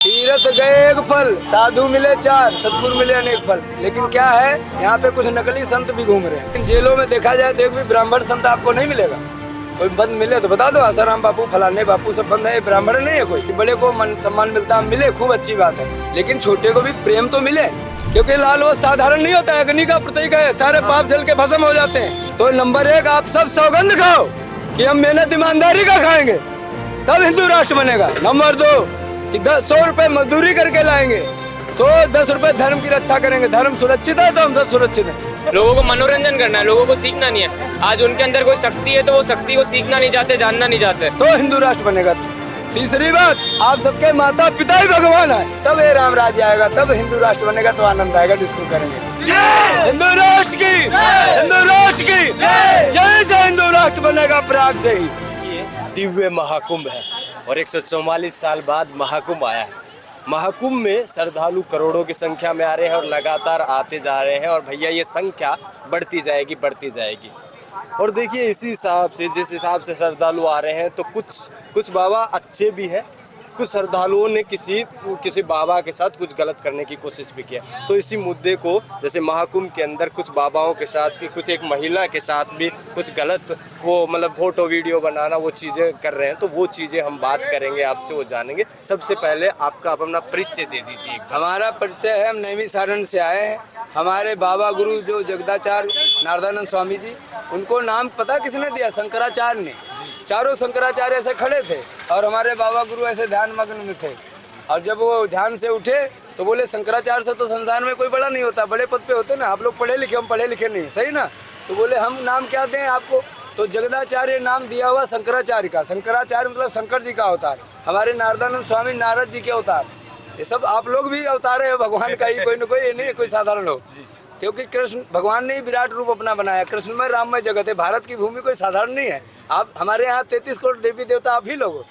तीर्थ गए एक फल, साधु मिले चार, सतगुरु मिले अनेक फल। लेकिन क्या है, यहाँ पे कुछ नकली संत भी घूम रहे हैं। जेलों में देखा जाए तो एक भी ब्राह्मण संत आपको नहीं मिलेगा। कोई बंद मिले तो बता दो, आसाराम बापू, फलाने बापू सब बंद है, ब्राह्मण नहीं है कोई। बड़े को सम्मान मिलता मिले, खूब अच्छी बात है, लेकिन छोटे को भी प्रेम तो मिले, क्योंकि लाल वो साधारण नहीं होता है, अग्नि का प्रतीक है, सारे पाप जल के भस्म हो जाते हैं। तो नंबर एक, आप सब सौगंध खाओ कि हम मेहनत ईमानदारी का खाएंगे, तब हिंदू राष्ट्र बनेगा। नंबर दो कि 100 रुपए मजदूरी करके लाएंगे तो 10 रुपए धर्म की रक्षा करेंगे। धर्म सुरक्षित है तो हम सब सुरक्षित हैं। लोगों को मनोरंजन करना है, लोगों को सीखना नहीं है। आज उनके अंदर कोई शक्ति है तो वो शक्ति को सीखना नहीं चाहते, जानना नहीं चाहते, तो हिंदू राष्ट्र बनेगा। तीसरी बात, आप सबके माता पिता ही भगवान है, तब ये राम राज्य आएगा, तब हिंदू राष्ट्र बनेगा, तो आनंद आएगा, डिस्को करेंगे। हिंदू राष्ट्र की, हिंदू राष्ट्र की, यही से हिंदू राष्ट्र बनेगा, प्रयाग से ही। दिव्य महाकुंभ है और 144 साल बाद महाकुंभ आया है। महाकुंभ में श्रद्धालु करोड़ों की संख्या में आ रहे हैं और लगातार आते जा रहे हैं, और भैया ये संख्या बढ़ती जाएगी, बढ़ती जाएगी। और देखिए, इसी हिसाब से, जिस हिसाब से श्रद्धालु आ रहे हैं, तो कुछ बाबा अच्छे भी हैं, कुछ श्रद्धालुओं ने किसी बाबा के साथ कुछ गलत करने की कोशिश भी किया। तो इसी मुद्दे को, जैसे महाकुंभ के अंदर कुछ बाबाओं के साथ भी, कुछ एक महिला के साथ भी कुछ गलत, वो मतलब फोटो वीडियो बनाना, वो चीज़ें कर रहे हैं, तो वो चीज़ें हम बात करेंगे आपसे, वो जानेंगे। सबसे पहले आपका अपना परिचय दे दीजिए। हमारा परिचय है, हम नैमी सारण से आए हैं। हमारे बाबा गुरु जो जगदाचार्य नारदानंद स्वामी जी, उनको नाम पता किसने दिया? शंकराचार्य ने। चारों शंकराचार्य ऐसे खड़े थे और हमारे बाबा गुरु ऐसे ध्यान मग्न में थे, और जब वो ध्यान से उठे तो बोले, शंकराचार्य से तो संसार में कोई बड़ा नहीं होता, बड़े पद पे होते ना, आप लोग पढ़े लिखे, हम पढ़े लिखे नहीं, सही ना? तो बोले हम नाम क्या दें आपको? तो जगदाचार्य नाम दिया हुआ शंकराचार्य का। शंकराचार्य मतलब शंकर जी का अवतार। हमारे नारदानंद स्वामी नारद जी के अवतार। ये सब आप लोग भी अवतार है भगवान का ही, कोई न कोई, ये नहीं है कोई साधारण लोग, क्योंकि कृष्ण भगवान ने ही विराट रूप अपना बनाया। कृष्णमय राममय जगत है, भारत की भूमि कोई साधारण नहीं है। आप हमारे यहाँ 33 करोड़ देवी देवता आप ही लोग हो,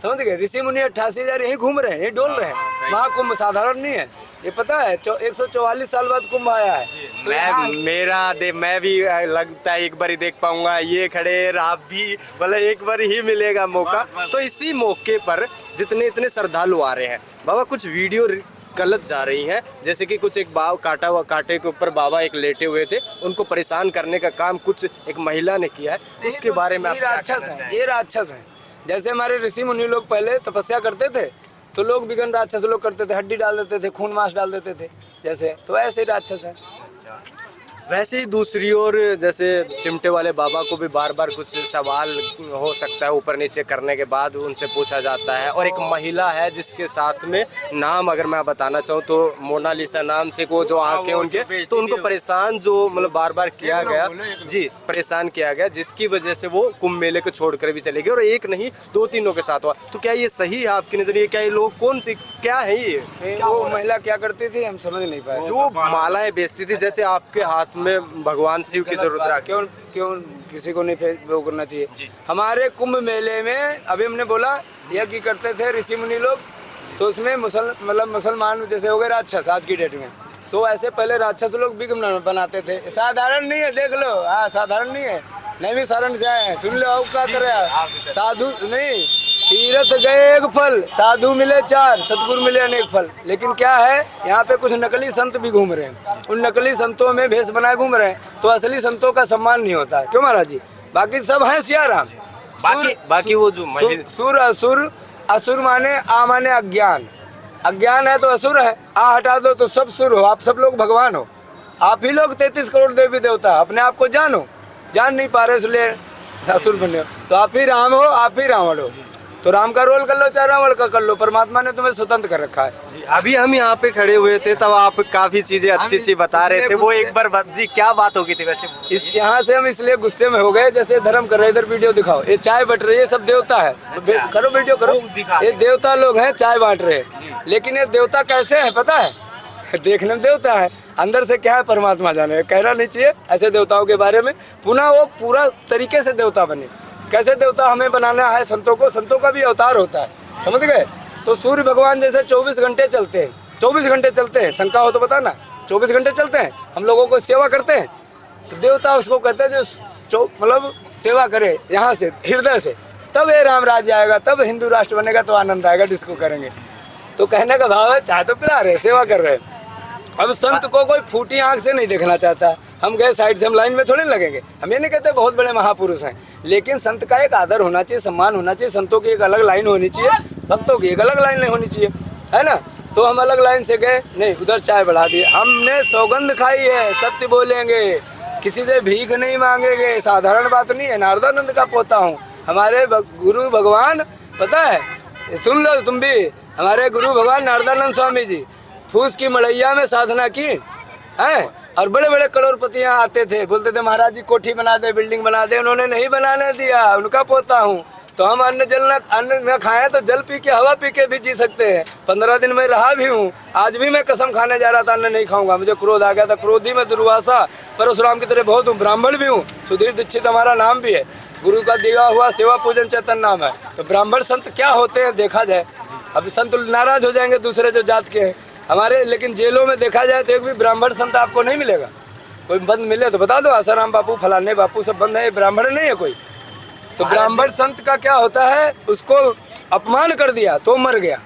समझ गए? ऋषि मुनि 88,000 यहीं घूम रहे हैं, यहीं डोल रहे हैं। महाकुंभ साधारण नहीं है, ये पता है। 144 साल बाद कुंभ आया है। तो मैं भी लगता है एक बार ही देख पाऊंगा, ये खड़े आप भी, मतलब एक बार ही मिलेगा मौका। तो इसी मौके पर जितने इतने श्रद्धालु आ रहे हैं, बाबा कुछ वीडियो गलत जा रही हैं, जैसे कि कुछ एक कांटे के ऊपर बाबा एक लेटे हुए थे, उनको परेशान करने का काम कुछ एक महिला ने किया है, उसके बारे में आप क्या कहना चाहेंगे? ये राक्षस है। जैसे हमारे ऋषि मुनि लोग पहले तपस्या करते थे, तो लोग विघन राक्षस लोग करते थे, हड्डी डाल देते थे, खून मांस डाल देते थे, जैसे, तो ऐसे राक्षस है। वैसे ही दूसरी ओर, जैसे चिमटे वाले बाबा को भी बार बार कुछ सवाल हो सकता है, ऊपर नीचे करने के बाद उनसे पूछा जाता है। और एक महिला है जिसके साथ में, नाम अगर मैं बताना चाहूँ तो मोनालिसा नाम से, को जो आंखें उनके, तो उनको परेशान जो मतलब बार बार किया गया, जी परेशान किया गया, जिसकी वजह से वो कुंभ मेले को छोड़कर भी चले गए। और एक नहीं, 2-3 के साथ हुआ। तो क्या ये सही है आपकी नजरिए? क्या ये लोग कौन सी, क्या है ये? वो महिला क्या करती थी हम समझ नहीं पाए। जो मालाएं बेचती थी, जैसे आपके हाथ में भगवान शिव की जरूरत है, क्यों किसी को नहीं वो करना चाहिए। हमारे कुंभ मेले में अभी हमने बोला यज्ञ करते थे ऋषि मुनि लोग, तो उसमें मुसलमान जैसे हो गए राक्षस आज की डेट में, तो ऐसे पहले राक्षस लोग बिग बनाते थे। साधारण नहीं है, देख लो, हाँ साधारण नहीं है, नहीं भी सारण से आए हैं, सुन लो आओ क्या करे। साधु नहीं, तीर्थ गए एक फल, साधु मिले चार, सतगुरु मिले अनेक फल। लेकिन क्या है, यहाँ पे कुछ नकली संत भी घूम रहे हैं, उन नकली संतों में भेष बनाए घूम रहे हैं, तो असली संतों का सम्मान नहीं होता है। क्यों महाराज जी? बाकी सब हैं सियाराम। बाकी वो जो सुर असुर, असुर माने आ माने अज्ञान, अज्ञान है तो असुर है, आ हटा दो तो सब सुर हो, आप सब लोग भगवान हो। आप ही लोग 33 करोड़ देवी देवता, अपने आप को जानो, जान नहीं पा रहे इसलिए असुर बने हो। तो आप ही राम हो, आप ही रावण हो, तो राम का रोल कर लो चाहे रावण का कर लो, परमात्मा ने तुम्हें स्वतंत्र कर रखा है। जी, अभी हम यहाँ पे खड़े हुए थे, तब आप काफी चीजें अच्छी बता रहे थे, वो एक बार जी क्या बात हो गई थी वैसे? इस यहाँ से हम इसलिए गुस्से में हो गए, जैसे धर्म कर रहे, इधर वीडियो दिखाओ, ये चाय बट रही है, सब देवता है, करो वीडियो करो, ये देवता लोग हैं, चाय बांट रहे हैं। लेकिन ये देवता कैसे है पता है? देखने में देवता है, अंदर से क्या है परमात्मा जाने, कहना नहीं चाहिए ऐसे देवताओं के बारे में। पुनः वो पूरा तरीके से देवता बने, कैसे देवता हमें बनाना है, संतों को, संतों का भी अवतार होता है, समझ गए? तो सूर्य भगवान जैसे 24 घंटे चलते हैं, 24 घंटे चलते हैं, शंका हो तो बताना, 24 घंटे चलते हैं, हम लोगों को सेवा करते हैं, तो देवता उसको कहते हैं जो मतलब सेवा करे यहाँ से, हृदय से, तब ये राम राज्य आएगा, तब हिंदू राष्ट्र बनेगा, तो आनंद आएगा, डिस्को करेंगे। तो कहने का भाव है चाय तो पिला रहे, सेवा कर रहे हैं। अब संत को कोई फूटी आंख से नहीं देखना चाहता। हम गए साइड से, हम लाइन में थोड़े लगेंगे। हम ये नहीं कहते बहुत बड़े महापुरुष हैं, लेकिन संत का एक आदर होना चाहिए, सम्मान होना चाहिए। संतों की एक अलग लाइन होनी चाहिए, भक्तों की एक अलग लाइन नहीं होनी चाहिए, है ना। तो हम अलग लाइन से गए, नहीं उधर चाय बढ़ा दी। हमने सौगंध खाई है, सत्य बोलेंगे, किसी से भीख नहीं मांगेंगे। साधारण बात नहीं है। नारदानंद का पोता हूँ। हमारे गुरु भगवान, पता है, सुन लो तुम भी, हमारे गुरु भगवान नारदानंद स्वामी जी फूस की मड़ैया में साधना की हैं, और बड़े बड़े करोड़पतियाँ आते थे, बोलते थे महाराज जी कोठी बना दे, बिल्डिंग बना दे। उन्होंने नहीं बनाने दिया, उनका पोता हूँ। तो हम अन्न न खाएं तो जल पी के, हवा पी के भी जी सकते हैं। 15 दिन में रहा भी हूँ। आज भी मैं कसम खाने जा रहा था, अन्न नहीं खाऊंगा। मुझे क्रोध आ गया था, क्रोधी में दुर्वासा परशुराम की तरह बहुत हूँ। ब्राह्मण भी हूँ, सुधीर दीक्षित हमारा नाम भी है, गुरु का दिया हुआ सेवा पूजन चैतन्य नाम है। तो ब्राह्मण संत क्या होते हैं देखा जाए। अब संत नाराज हो जाएंगे दूसरे जो जात के हैं हमारे, लेकिन जेलों में देखा जाए तो एक भी ब्राह्मण संत आपको नहीं मिलेगा। कोई बंद मिले तो बता दो, आसाराम बापू, फलाने बापू सब बंद है, ब्राह्मण नहीं है कोई। तो ब्राह्मण संत का क्या होता है, उसको अपमान कर दिया तो मर गया।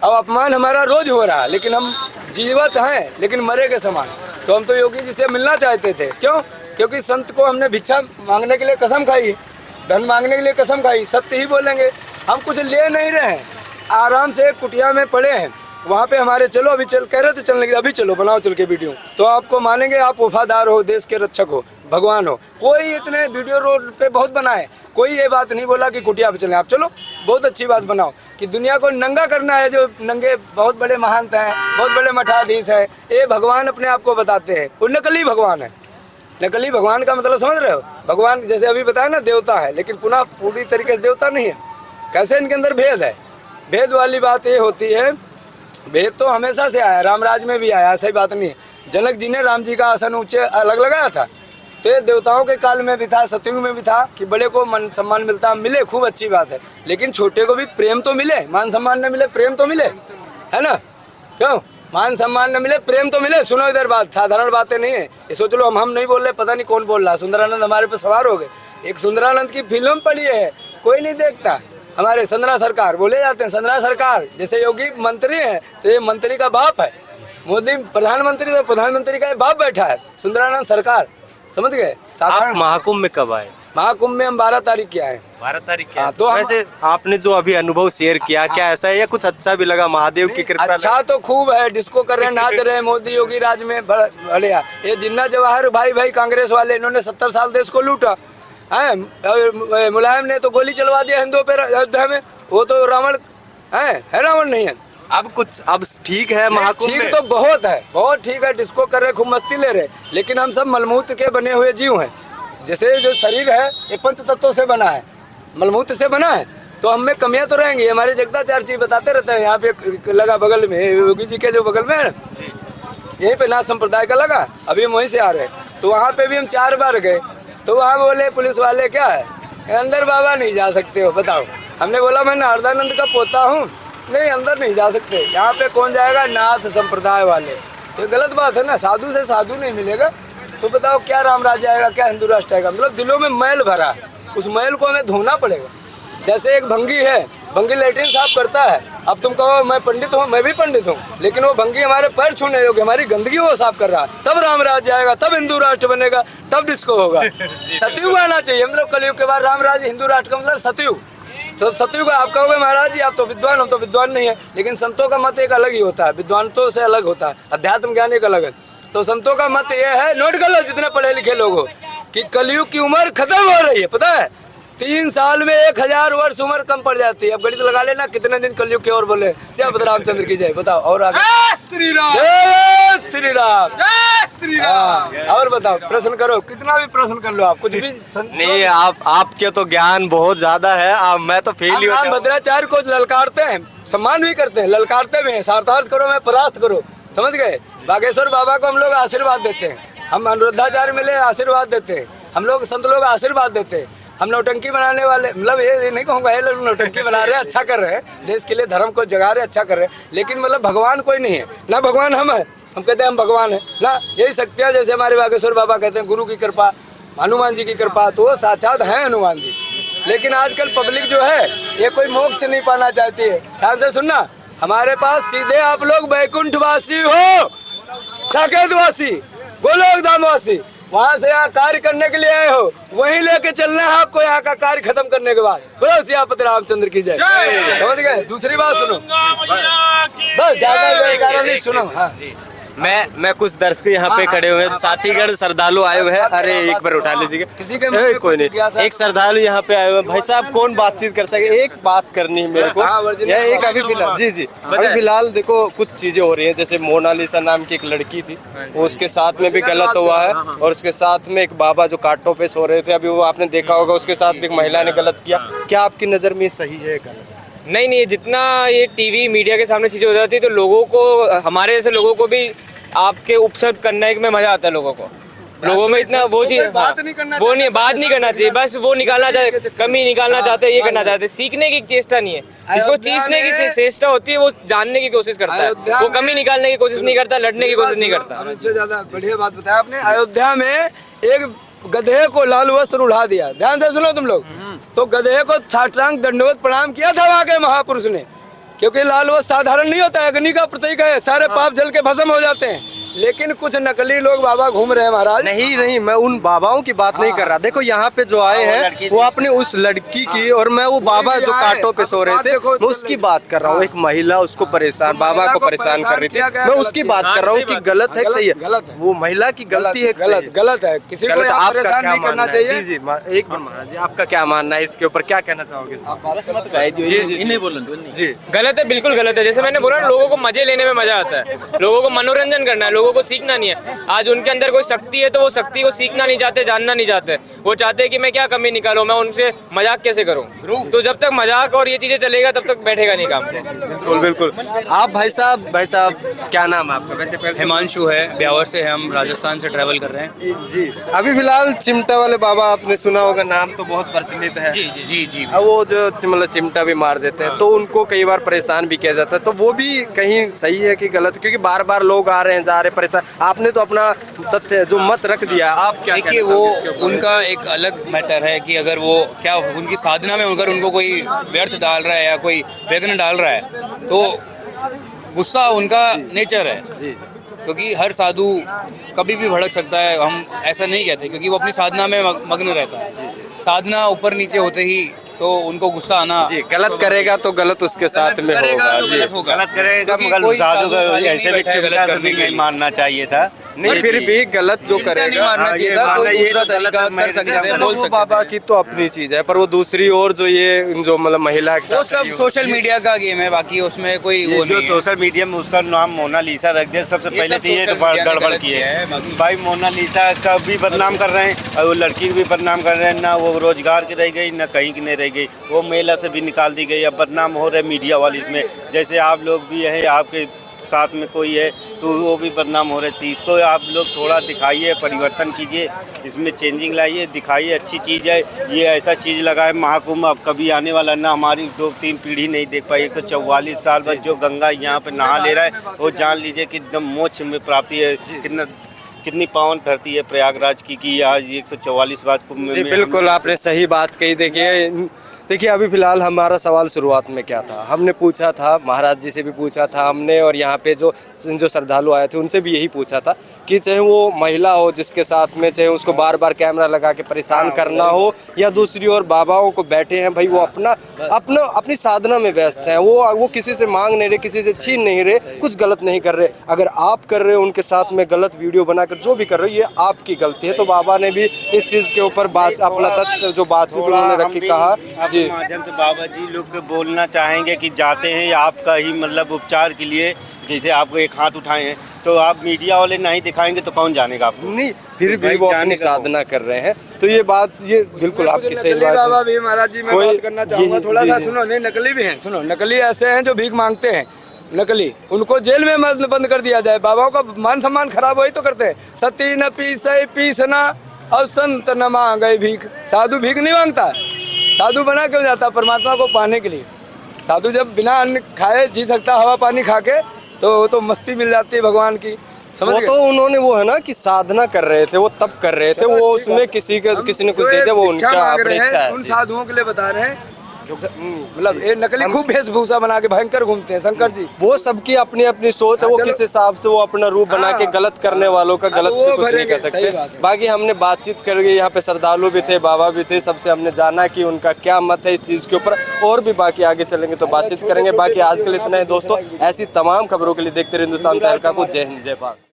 अब अपमान हमारा रोज हो रहा है, लेकिन हम जीवित हैं, लेकिन मरे के समान। तो हम तो योगी जी से मिलना चाहते थे। क्यों? क्योंकि संत को हमने भिक्षा मांगने के लिए कसम खाई, धन मांगने के लिए कसम खाई, सत्य ही बोलेंगे। हम कुछ ले नहीं रहे हैं, आराम से कुटिया में पड़े हैं। वहाँ पे हमारे चलो, अभी चल कह रहे थे चलने के लिए, अभी चलो, बनाओ चल के वीडियो, तो आपको मानेंगे आप वफादार हो, देश के रक्षक हो, भगवान हो। कोई इतने वीडियो रोड पे बहुत बनाए, कोई ये बात नहीं बोला कि कुटिया पे चलें। आप चलो, बहुत अच्छी बात बनाओ कि दुनिया को नंगा करना है। जो नंगे बहुत बड़े महंत हैं, बहुत बड़े मठाधीश हैं, ये भगवान अपने आप को बताते हैं, वो नकली भगवान है। नकली भगवान का मतलब समझ रहे हो? भगवान जैसे अभी बताया ना देवता है, लेकिन पुनः पूरी तरीके से देवता नहीं है। कैसे इनके अंदर भेद है। भेद वाली बात ये होती है, भेद तो हमेशा से आया, रामराज में भी आया, सही बात नहीं है। जनक जी ने राम जी का आसन ऊंचे अलग लगाया था, तो ये देवताओं के काल में भी था, सतयुग में भी था कि बड़े को मान सम्मान मिलता, मिले, खूब अच्छी बात है। लेकिन छोटे को भी प्रेम तो मिले, मान सम्मान न मिले प्रेम तो मिले, है ना। क्यों? मान सम्मान न मिले प्रेम तो मिले। सुनो इधर बात, साधारण बातें नहीं है ये। सोच लो हम नहीं बोल रहे, पता नहीं कौन बोल रहा। सुंदरानंद हमारे पे सवार हो गए। एक सुंदरानंद की फिल्म पड़ी है, कोई नहीं देखता। हमारे संदना सरकार बोले जाते हैं, संदना सरकार जैसे योगी मंत्री है, तो ये मंत्री का बाप है। मोदी प्रधानमंत्री, तो प्रधानमंत्री का बाप बैठा है, सुंदरानंद सरकार, समझ गए। आप महाकुंभ में कब आए? महाकुंभ में हम 12 तारीख के आए। 12 तारीख के। हाँ, तो वैसे आपने जो अभी अनुभव शेयर किया, क्या ऐसा है या कुछ अच्छा भी लगा? महादेव की कृपा। अच्छा तो खूब है, डिस्को कर रहे हैं, नाच रहे हैं मोदी योगी राज में। बढ़िया। ये जिन्ना जवाहर भाई कांग्रेस वाले, इन्होंने 70 साल देश को लूटा है। मुलायम ने तो गोली चलवा दिया हिंदुओं पे अयोध्या में, वो तो रावण है रावण नहीं है। अब कुछ अब ठीक है महाकुंभ में? ठीक तो बहुत है, बहुत ठीक है। डिस्को कर रहे, खूब मस्ती ले रहे, लेकिन हम सब मलमूत्र के बने हुए जीव हैं। जैसे जो शरीर है ये पंच तत्वों से बना है, मलमूत्र से बना है, तो हम में कमियां तो रहेंगी। हमारे जगदाचार्य जी बताते रहते हैं। यहाँ पे लगा बगल में, योगी जी के जो बगल में है, यहीं पे नाथ संप्रदाय का लगा, अभी हम वहीं से आ रहे हैं। तो वहाँ पे भी हम 4 बार गए, तो वहाँ बोले पुलिस वाले क्या है, अंदर बाबा नहीं जा सकते हो। बताओ, हमने बोला मैं नारदानंद का पोता हूँ, नहीं अंदर नहीं जा सकते। यहाँ पे कौन जाएगा? नाथ संप्रदाय वाले। तो गलत बात है ना, साधु से साधु नहीं मिलेगा। तो बताओ क्या राम राज आएगा, क्या हिंदू राष्ट्र आएगा? मतलब दिलों में मैल भरा है, उस मैल को हमें धोना पड़ेगा। जैसे एक भंगी है, भंगी लेटरिन साफ करता है। अब तुम कहो मैं पंडित हूँ, मैं भी पंडित हूँ, लेकिन वो भंगी हमारे पैर छूने योग्य, हमारी गंदगी वो साफ कर रहा है। तब राम राज आएगा, तब हिंदू राष्ट्र बनेगा, तब डिस्को होगा। सतयुग आना चाहिए। मतलब कलयुग के बाद राम राज, हिंदू राष्ट्र का मतलब सतयुग। तो सतयुग आप कहोगे महाराज जी आप तो विद्वान, हम तो विद्वान नहीं है। लेकिन संतों का मत एक अलग ही होता है, विद्वानों से अलग होता है, अध्यात्म ज्ञान एक अलग है। तो संतों का मत ये है, नोट कर लो जितने पढ़े लिखे लोग हो, कि कलयुग की उम्र खत्म हो रही है। पता है 3 साल में 1000 वर्ष उम्र कम पड़ जाती है। अब गणित लगा लेना कितने दिन कलयुग के और बोले। श्री रामचंद्र की जय। बताओ और आगे। श्री राम, जय श्री राम, जय श्री राम। और बताओ, प्रश्न करो, कितना भी प्रश्न कर लो आप, कुछ भी नहीं, आपके तो ज्ञान बहुत ज्यादा है। मैं तो फेल ही हो हम भद्राचार्य को ललकारते हैं, सम्मान भी करते हैं, ललकारते भी हैं। सार्थार्थ करो, मैं परास्त करो, समझ गए। बागेश्वर बाबा को हम लोग आशीर्वाद देते हैं, हम अनुरुद्धाचार्य मिले आशीर्वाद देते हैं, हम लोग संत लोग आशीर्वाद देते हैं। हम नौटंकी बनाने वाले, मतलब ये नहीं कहूँगा ये लोग नौटंकी बना रहे हैं, अच्छा कर रहे हैं, देश के लिए धर्म को जगा रहे, अच्छा कर रहे हैं। लेकिन मतलब भगवान कोई नहीं है ना, भगवान हम है, हम कहते हैं हम भगवान है ना। यही शक्तियाँ जैसे हमारे बागेश्वर बाबा कहते हैं गुरु की कृपा, हनुमान जी की कृपा, तो वो साक्षात हैं हनुमान जी। लेकिन आजकल पब्लिक जो है ये कोई मोक्ष नहीं पाना चाहती है। ध्यान से सुनना, हमारे पास सीधे आप लोग बैकुंठवासी हो, साकेतवासी, गोलोक धामवासी, वहाँ से यहाँ कार्य करने के लिए आए हो, वहीं लेके चलना है आपको यहाँ का कार्य खत्म करने के बाद। बोलो सियापति रामचंद्र की जय। समझ गए? दूसरी बात सुनो, बस ज्यादा जयकारा नहीं, सुनो। हाँ मैं कुछ दर्शक यहाँ पे खड़े हुए हैं, साथीगढ़ श्रद्धालु आए हुए हैं। अरे एक बार उठा लीजिएगा, किसी के कोई नहीं। एक श्रद्धालु यहाँ पे आए हुए हैं। भाई साहब कौन बातचीत कर सके? एक बात करनी है मेरे को। यह एक अभी फिलहाल जी अभी फिलहाल देखो कुछ चीजें हो रही हैं। जैसे मोनालिसा नाम की एक लड़की थी, वो उसके साथ में भी गलत हुआ है, और उसके साथ में एक बाबा जो कांटों पे सो रहे थे, अभी वो आपने देखा होगा, उसके साथ भी एक महिला ने गलत किया। क्या आपकी नजर में सही है गलत? नहीं, जितना ये टीवी मीडिया के सामने चीज़ें हो जाती है तो लोगों को, हमारे जैसे लोगों को भी आपके उपसर्ग करने में मजा आता है। लोगों में इतना वो चीज बात नहीं करना चाहिए, बस वो निकालना चाहते, कमी निकालना चाहते हैं, ये करना चाहते हैं। सीखने की चेष्टा नहीं है, इसको चीखने की चेष्टा होती है। वो जानने की कोशिश करता है, वो कमी निकालने की कोशिश नहीं करता, लड़ने की कोशिश नहीं करता। इससे ज्यादा बढ़िया बात बताया आपने। अयोध्या में एक गधे को लाल वस्त्र उड़ा दिया, ध्यान से सुनो तुम लोग। तो गधे को साष्टांग दंडवत प्रणाम किया था वहां के महापुरुष ने, क्योंकि लाल वस्त्र साधारण नहीं होता है, अग्नि का प्रतीक है, सारे पाप जल के भस्म हो जाते हैं। लेकिन कुछ नकली लोग बाबा घूम रहे हैं महाराज। नहीं, मैं उन बाबाओं की बात नहीं कर रहा। देखो यहाँ पे जो आए हैं वो अपने उस लड़की की, और मैं वो बाबा जो कांटों पे सो रहे थे, मैं उसकी बात कर रहा हूँ। एक महिला उसको परेशान, बाबा को परेशान कर रही थी, मैं उसकी बात कर रहा हूँ कि गलत है सही है? वो महिला की गलती है, गलत है, किसी को परेशान नहीं करना चाहिए। जी एक बार महाराज जी आपका क्या मानना है इसके ऊपर, क्या कहना चाहोगे? जी गलत है, बिल्कुल गलत है। जैसे मैंने बोला, लोगों को मजे लेने में मजा आता है, लोगों को मनोरंजन करना है, लोगों को सीखना नहीं है। आज उनके अंदर कोई शक्ति है तो वो शक्ति को सीखना नहीं चाहते, जानना नहीं चाहते। वो चाहते हैं कि मैं क्या कमी निकालूं, मैं उनसे मजाक कैसे करूं। तो जब तक मजाक और ये चीजें चलेगा तब तक बैठेगा नहीं काम। बिल्कुल। आप भाई साहब क्या नाम है आपका? वैसे हिमांशु है, ब्यावर से है, हम राजस्थान से ट्रैवल कर रहे हैं। जी अभी फिलहाल चिमटा वाले बाबा आपने सुना होगा, नाम तो बहुत प्रचलित है। जी वो जो मतलब चिमटा भी मार देते हैं, तो उनको कई बार परेशान भी किया जाता है। तो वो भी कहीं सही है कि गलत? क्योंकि बार बार लोग आ रहे हैं, जा रहे हैं, परेशान। आपने तो अपना तथ्य जो मत रख दिया, आप क्या देखिए, वो उनका एक अलग मैटर है कि अगर वो क्या उनकी साधना में अगर उनको कोई व्यर्थ डाल रहा है या कोई विघ्न डाल रहा है, तो गुस्सा उनका नेचर है। क्योंकि हर साधु कभी भी भड़क सकता है, हम ऐसा नहीं कहते, क्योंकि वो अपनी साधना में मग्न रहता है। साधना ऊपर नीचे होते ही तो उनको गुस्सा आना। जी गलत करेगा तो गलत उसके साथ में होगा। जी गलत करेगा, मगर साधु का ऐसे भी चिमटा से भी नहीं मारना चाहिए था। नहीं, फिर भी गलत जो करेगा नहीं मारना चाहिए था, कोई दूसरा तरीका कर सकते थे, बोल सकते थे। बाबा की तो अपनी चीज है, पर वो दूसरी ओर जो ये जो मतलब महिला के वो सब सोशल मीडिया का गेम है, बाकी उसमें कोई वो जो नहीं है। सोशल मीडिया में उसका नाम मोनालिसा रख दिया, सबसे पहले तो ये तो गड़बड़ की है भाई। मोनालिसा का भी बदनाम कर रहे हैं और वो लड़की को भी बदनाम कर रहे हैं। ना वो रोजगार की रह गई, ना कहीं की नहीं रह गई, वो महिला से भी निकाल दी गई। अब बदनाम हो रहे मीडिया वाली इसमें। जैसे आप लोग भी हैं, आपके साथ में कोई है तो वो भी बदनाम हो रहे थे। इसको आप लोग थोड़ा दिखाइए, परिवर्तन कीजिए, इसमें चेंजिंग लाइए, दिखाइए, अच्छी चीज़ है ये। ऐसा चीज़ लगा है महाकुंभ, अब कभी आने वाला ना, हमारी 2-3 पीढ़ी नहीं देख पाई। 144 साल बाद जो गंगा यहाँ पे नहा ले रहा है, वो जान लीजिए कि एकदम मोक्ष में प्राप्ति है। कितनी पावन धरती है प्रयागराज की आज 144 बाद कुंभ में। जी बिल्कुल, आपने सही बात कही। देखिए अभी फिलहाल हमारा सवाल शुरुआत में क्या था, हमने पूछा था, महाराज जी से भी पूछा था हमने, और यहाँ पे जो श्रद्धालु आए थे उनसे भी यही पूछा था कि चाहे वो महिला हो जिसके साथ में, चाहे उसको बार बार कैमरा लगा के परेशान करना हो, या दूसरी ओर बाबाओं को बैठे हैं भाई, वो अपनी साधना में व्यस्त हैं, वो किसी से मांग नहीं रहे, किसी से छीन नहीं रहे, कुछ गलत नहीं कर रहे। अगर आप कर रहे हो उनके साथ में गलत वीडियो बनाकर जो भी कर रहे हो, ये आपकी गलती है। तो बाबा ने भी इस चीज़ के ऊपर अपना तथ्य जो बातचीत उन्होंने रखी, कहा माध्यम से बाबा जी लोग को बोलना चाहेंगे कि जाते हैं आपका ही मतलब उपचार के लिए, जैसे आपको एक हाथ उठाए हैं, तो आप मीडिया वाले नहीं दिखाएंगे तो कौन जानेगा आपको? नहीं, फिर भी वो अपनी साधना कर रहे हैं। तो ये बात, ये बिल्कुल आपकी सही बात है। बाबा भी महाराज जी, मैं बात करना चाहूँगा थोड़ा सा, सुनो। नहीं, नकली भी हैं, सुनो। नकली ऐसे हैं जो भीख मांगते हैं, नकली, उनको जेल में बंद कर दिया जाए। बाबाओं का मान सम्मान खराब वही तो करते हैं। सती न पीसै पीसना और संत न मांगे भीख। साधु भीख नहीं मांगता, साधु बना क्यों जाता? परमात्मा को पाने के लिए। साधु जब बिना अन्न खाए जी सकता, हवा पानी खा के, तो मस्ती मिल जाती है भगवान की, समझ गए? तो उन्होंने वो है ना कि साधना कर रहे थे, वो तब कर रहे थे, वो उसमें किसी ने कुछ दे दिया, वो उनका अपनी इच्छा है। उन साधुओं के लिए बता रहे हैं मतलब ये नकली खूब वेशभूषा बना के भयंकर घूमते हैं शंकर जी। वो सबकी अपनी अपनी सोच है, वो किस हिसाब से वो अपना रूप बना के गलत करने वालों का गलत वो भी कुछ नहीं भरेंगे, कह सही सकते। बात है। बाकी हमने बातचीत करके यहाँ पे श्रद्धालु भी थे, बाबा भी थे, सबसे हमने जाना कि उनका क्या मत है इस चीज़ के ऊपर, और भी बाकी आगे चलेंगे तो बातचीत करेंगे। बाकी आज के लिए इतना ही दोस्तों, ऐसी तमाम खबरों के लिए देखते रहे हिंदुस्तान तहलका को। जय हिंद, जय भारत।